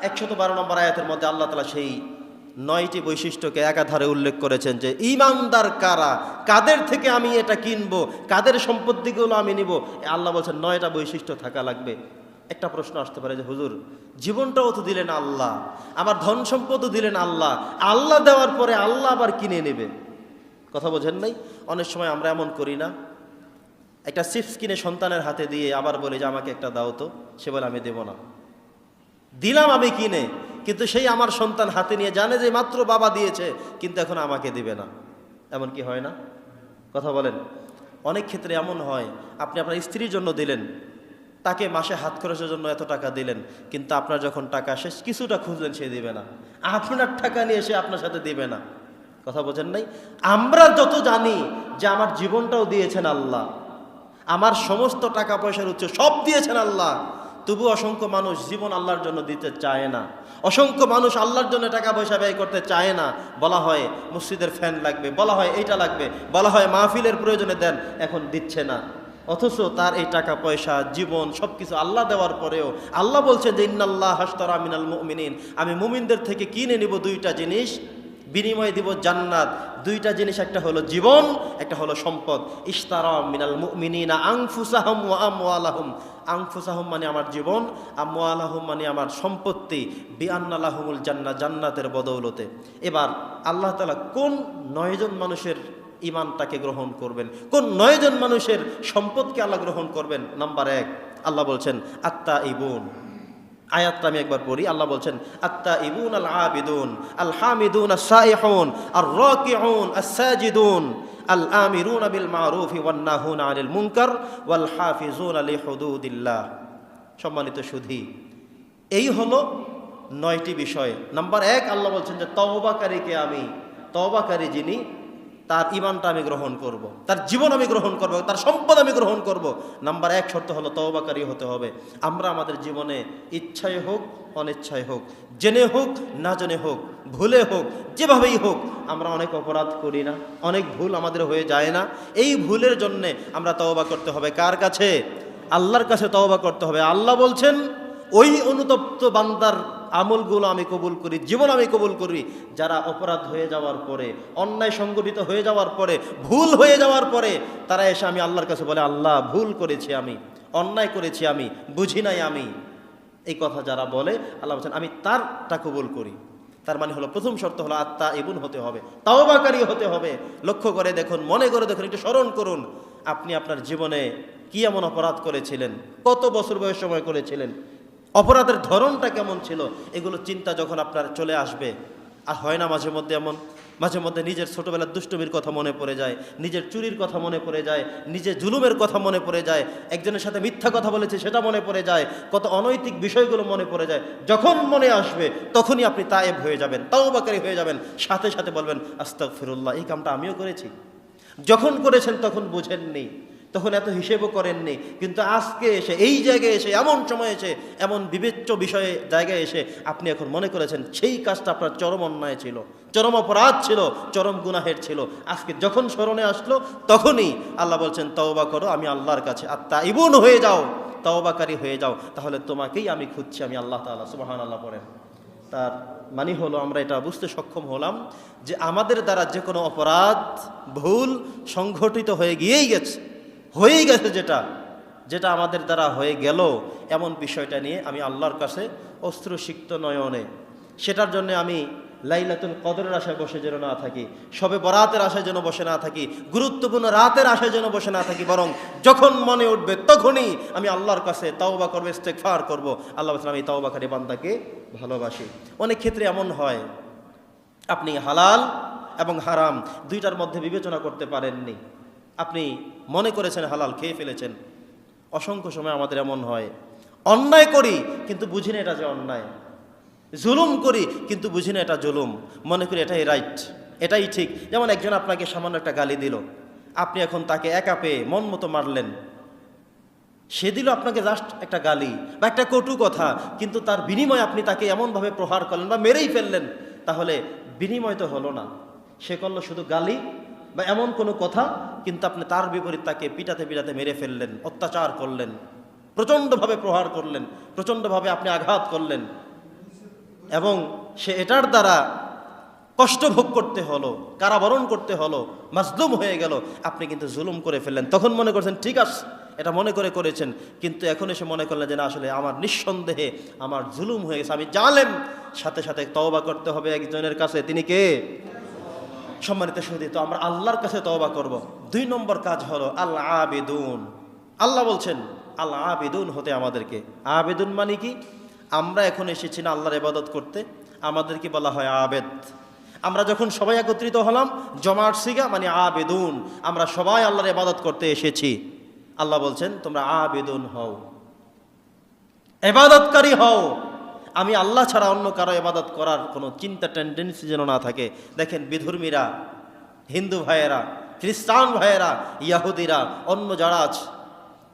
112 নম্বর আয়াতের মধ্যে আল্লাহ তাআলা সেই 9টি বৈশিষ্ট্যকে একাধারে উল্লেখ করেছেন যে ঈমানদার কারা, কাদের থেকে আমি এটা কিনবো, কাদের সম্পত্তিগুলো আমি নিব। আল্লাহ বলছেন 9টা বৈশিষ্ট্য থাকা লাগবে। একটা প্রশ্ন আসতে পারে যে হুজুর, জীবনটাও তো দিলেন আল্লাহ, আমার ধন সম্পদও দিলেন আল্লাহ, আল্লাহ দেওয়ার পরে আল্লাহ আবার কিনে নেবে, কথা বোঝেন নাই? অনেক সময় আমরা এমন করি না, একটা চিপস কিনে সন্তানের হাতে দিয়ে আবার বলি যে আমাকে একটা দাও তো, সে বলে আমি দেব না। দিলাম আমি কিনে, কিন্তু সেই আমার সন্তান হাতে নিয়ে জানে যে মাত্র বাবা দিয়েছে, কিন্তু এখন আমাকে দিবে না। এমন কি হয় না? কথা বলেন। অনেক ক্ষেত্রে এমন হয়, আপনি আপনার স্ত্রীর জন্য দিলেন, তাকে মাসে হাত খরচের জন্য এত টাকা দিলেন, কিন্তু আপনার যখন টাকা শেষ কিছুটা খুঁজলেন সে দিবে না, আপনার টাকা নিয়ে সে আপনার সাথে দিবে না। কথা বোঝেন নাই? আমরা যত জানি যে আমার জীবনটাও দিয়েছেন আল্লাহ, আমার সমস্ত টাকা পয়সার উৎস সব দিয়েছেন আল্লাহ, তবু অসংখ্য মানুষ জীবন আল্লাহর জন্য দিতে চায় না। অসংখ্য মানুষ আল্লাহর জন্য টাকা পয়সা ব্যয় করতে চায় না। বলা হয় মসজিদের ফ্যান লাগবে, বলা হয় এইটা লাগবে, বলা হয় মাহফিলের প্রয়োজনে দেন, এখন দিচ্ছে না। অথচ তার এই টাকা পয়সা, জীবন, সব কিছু আল্লাহ দেওয়ার পরেও আল্লাহ বলছেন যে ইন্নাল্লাহ হাশতারা মিনাল মুমিনিন, আমি মুমিনদের থেকে কিনে নিব 2টা জিনিস, বিনিময়ে দিব জান্নাত। 2টা জিনিস, একটা হলো জীবন, একটা হলো সম্পদ। ইশতারা মিনাল মুমিনিনা আনফুসাহুম ওয়া আমওয়ালাহুম। আনফুসাহুম মানে আমার জীবন, আমওয়ালাহুম মানে আমার সম্পত্তি, বিআন্না লাহুমুল জান্নাহ, জান্নাতের বদৌলতে। এবার আল্লাহ তাআলা কোন 9 জন মানুষের ঈমানটাকে গ্রহণ করবেন, কোন 9 জন মানুষের সম্পদকে আল্লাহ গ্রহণ করবেন? নাম্বার 1 আল্লাহ বলছেন আত্তাইবুন। আয়াতটা আমি একবার পড়ি। আল্লাহ বলছেন আত্তাইবুন আল আবিদুন আল হামিদুন আস সাইহুন আর রাকিউন আস সাজিদুন আল আমিরুনা বিল মারুফি ওয়ান নাহুনা আনিল মুনকার ওয়াল হাফিজুনা লিহুদুদিল্লাহ। সম্মানিত সুধী, এই হলো 9টি বিষয়। নাম্বার 1 আল্লাহ বলছেন যে তওবাকারীকে আমি, তওবাকারী যিনি, তার ঈমানটা আমি গ্রহণ করব, তার জীবন আমি গ্রহণ করব, তার সম্পদ আমি গ্রহণ করব। নাম্বার 1 শর্ত হলো তওবাকারী হতে হবে। আমরা আমাদের জীবনে ইচ্ছায় হোক অনিচ্ছায় হোক, জেনে হোক না জেনে হোক, ভুলে হোক, যেভাবেই হোক, আমরা অনেক অপরাধ করি না, অনেক ভুল আমাদের হয়ে যায় না? এই ভুলের জন্যে আমরা তওবা করতে হবে। কার কাছে? আল্লাহর কাছে তওবা করতে হবে। আল্লাহ বলছেন ওই অনুতপ্ত বান্দার আমলগুলো আমি কবুল করি, জীবন আমি কবুল করি, যারা অপরাধ হয়ে যাওয়ার পরে, অন্যায় সংগঠিত হয়ে যাওয়ার পরে, ভুল হয়ে যাওয়ার পরে তারা এসে আমি আল্লাহর কাছে বলে আল্লাহ ভুল করেছি, আমি অন্যায় করেছি, আমি বুঝি নাই, আমি, এই কথা যারা বলে আল্লাহ বলছেন আমি তারটা কবুল করি। তার মানে হলো প্রথম শর্ত হলো আত্তাইবুন হতে হবে, তাওবাকারী হতে হবে। লক্ষ্য করে দেখুন, মনে করে দেখুন, একটু স্মরণ করুন, আপনি আপনার জীবনে কি এমন অপরাধ করেছিলেন, কত বছর বয়স সময় করেছিলেন, অপরাধের ধরনটা কেমন ছিল, এগুলো চিন্তা যখন আপনার চলে আসবে, আর হয় না মাঝে মধ্যে এমন, মাঝে মধ্যে নিজের ছোটবেলার দুষ্টুমির কথা মনে পড়ে যায়, নিজের চুরির কথা মনে পড়ে যায়, নিজের জুলুমের কথা মনে পড়ে যায়, একজনের সাথে মিথ্যা কথা বলেছে সেটা মনে পড়ে যায়, কত অনৈতিক বিষয়গুলো মনে পড়ে যায়। যখন মনে আসবে তখনই আপনি তায়েব হয়ে যাবেন, তাওবাকারী হয়ে যাবেন, সাথে সাথে বলবেন আস্তাগফিরুল্লাহ, এই কামটা আমিও করেছি। যখন করেছেন তখন বুঝেননি, তখন এত হিসেবও করেননি, কিন্তু আজকে এসে, এই জায়গায় এসে, এমন সময় এসে, এমন বিবেচ্য বিষয়ে জায়গায় এসে আপনি এখন মনে করেছেন সেই কাজটা আপনার চরম অন্যায় ছিল, চরম অপরাধ ছিল, চরম গুনাহের ছিল। আজকে যখন স্মরণে আসলো তখনই আল্লাহ বলছেন তওবা করো, আমি আল্লাহর কাছে আত্তাইবুন হয়ে যাও, তওবাকারী হয়ে যাও, তাহলে তোমাকেই আমি খুঁজছি, আমি আল্লাহ তাআলা। সুবহানাল্লাহ পড়েন। তার মানে হলো আমরা এটা বুঝতে সক্ষম হলাম যে আমাদের দ্বারা যে কোনো অপরাধ, ভুল সংঘটিত হয়ে গিয়েই গেছে, হয়েই গেছে, যেটা যেটা আমাদের দ্বারা হয়ে গেল, এমন বিষয়টা নিয়ে আমি আল্লাহর কাছে অশ্রুসিক্ত নয়নে, সেটার জন্য আমি লাইলাতুল কদরের আশায় বসে যেন না থাকি, শবে বরাতের আশায় যেন বসে না থাকি, গুরুত্বপূর্ণ রাতের আশায় যেন বসে না থাকি, বরং যখন মনে উঠবে তখনই আমি আল্লাহর কাছে তাওবা করবো, ইস্তেগফার করবো। আল্লাহ বলেছেন আমি তাওবাকারী বান্দাকে ভালোবাসি। অনেক ক্ষেত্রে এমন হয় আপনি হালাল এবং হারাম 2টার মধ্যে বিবেচনা করতে পারেননি, আপনি মনে করেছেন হালাল, খেয়ে ফেলেছেন। অসংখ্য সময় আমাদের এমন হয়, অন্যায় করি কিন্তু বুঝি না এটা যে অন্যায়, জুলুম করি কিন্তু বুঝি না এটা জুলুম, মনে করি এটাই রাইট, এটাই ঠিক। যেমন একজন আপনাকে সামান্য একটা গালি দিল, আপনি এখন তাকে একা পেয়ে মন মতো মারলেন, সে দিল আপনাকে জাস্ট একটা গালি বা একটা কটু কথা, কিন্তু তার বিনিময়ে আপনি তাকে এমনভাবে প্রহার করলেন বা মেরেই ফেললেন, তাহলে বিনিময় তো হলো না, সে করলো শুধু গালি বা এমন কোনো কথা, কিন্তু আপনি তার বিপরীত তাকে পিটাতে পিটাতে মেরে ফেললেন, অত্যাচার করলেন, প্রচণ্ডভাবে প্রহার করলেন, প্রচণ্ডভাবে আপনি আঘাত করলেন। এবং সে এটার দ্বারা কষ্ট ভোগ করতে হলো, কারাবরণ করতে হলো, মাজলুম হয়ে গেল, আপনি কিন্তু জুলুম করে ফেললেন। তখন মনে করছেন ঠিক আছে, এটা মনে করে করেছেন, কিন্তু এখন এসে মনে করলেন যে না, আসলে আমার নিঃসন্দেহে আমার জুলুম হয়ে গেছে, আমি জালেম। সাথে সাথে তওবা করতে হবে একজনের কাছে, তিনি কে? সম্মানিত সুধী, তো আমরা আল্লাহর কাছে তওবা করব। 2 নম্বর কাজ হলো আল আবিদুন। আল্লাহ বলছেন আল আবিদুন হতে আমাদেরকে। আবিদুন মানে কি? আমরা এখন এসেছি না আল্লাহর ইবাদত করতে, আমাদেরকে বলা হয় আবেদ। আমরা যখন সবাই একত্রিত হলাম, জমাট সিগা মানে আবেদুন, আমরা সবাই আল্লাহর ইবাদত করতে এসেছি। আল্লাহ বলছেন তোমরা আবেদুন হও, ইবাদতকারী হও। আমি আল্লাহ ছাড়া অন্য কারো ইবাদত করার কোনো চিন্তা টেন্ডেন্সি যেন না থাকে। দেখেন বিধর্মীরা, হিন্দু ভাইয়েরা, খ্রিস্টান ভাইয়েরা, ইয়াহুদিরা, অন্য যারা আছে,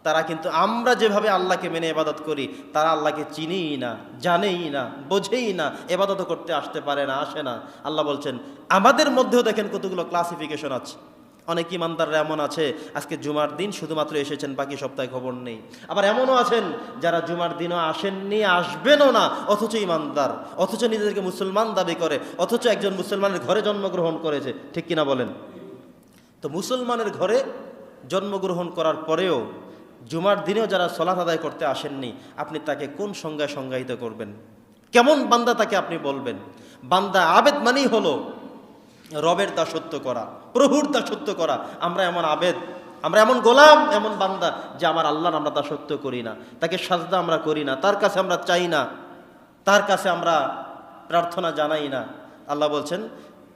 তারা কিন্তু আমরা যেভাবে আল্লাহকে মেনে ইবাদত করি, তারা আল্লাহকে চিনেই না, জানেই না, বোঝেই না, ইবাদত করতে আসতে পারে না, আসে না। আল্লাহ বলছেন আমাদের মধ্যেও দেখেন কতগুলো ক্লাসিফিকেশন আছে। অনেক ইমানদাররা এমন আছে আজকে জুমার দিন শুধুমাত্র এসেছেন, বাকি সপ্তাহে খবর নেই। আবার এমনও আছেন যারা জুমার দিনও আসেননি, আসবেনও না, অথচ ইমানদার, অথচ নিজেদেরকে মুসলমান দাবি করে, অথচ একজন মুসলমানের ঘরে জন্মগ্রহণ করেছে। ঠিক কিনা বলেন? তো মুসলমানের ঘরে জন্মগ্রহণ করার পরেও জুমার দিনেও যারা সালাত আদায় করতে আসেননি, আপনি তাকে কোন সংজ্ঞায় সংজ্ঞায়িত করবেন? কেমন বান্দা তাকে আপনি বলবেন? বান্দা আবেদ মানেই হলো রবের দাসত্ব করা, প্রভুর দাসত্ব করা। আমরা এমন আবেদ, আমরা এমন গোলাম, এমন বান্দা যে আমার আল্লাহর আমরা দাসত্ব করি না, তাকে সাজদা আমরা করি না, তার কাছে আমরা চাই না, তার কাছে আমরা প্রার্থনা জানাই না। আল্লাহ বলছেন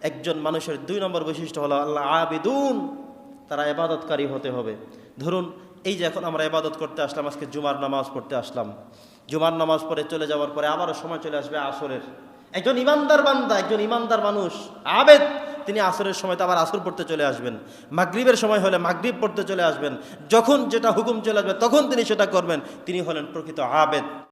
একজন মানুষের 2 নম্বর বৈশিষ্ট্য হলো আল্লাহ আবিদুন, তারা ইবাদতকারী হতে হবে। ধরুন এই যে এখন আমরা ইবাদত করতে আসলাম, আজকে জুমার নামাজ পড়তে আসলাম, জুমার নামাজ পড়ে চলে যাওয়ার পরে আবারও সময় চলে আসবে আসরের। একজন ইমানদার বান্দা, একজন ইমানদার মানুষ আবেদ, তিনি আসরের সময় তো আবার আসর পড়তে চলে আসবেন, মাগরিবের সময় হলে মাগরিব পড়তে চলে আসবেন, যখন যেটা হুকুম চলে আসবে তখন তিনি সেটা করবেন। তিনি হলেন প্রকৃত আবেদ।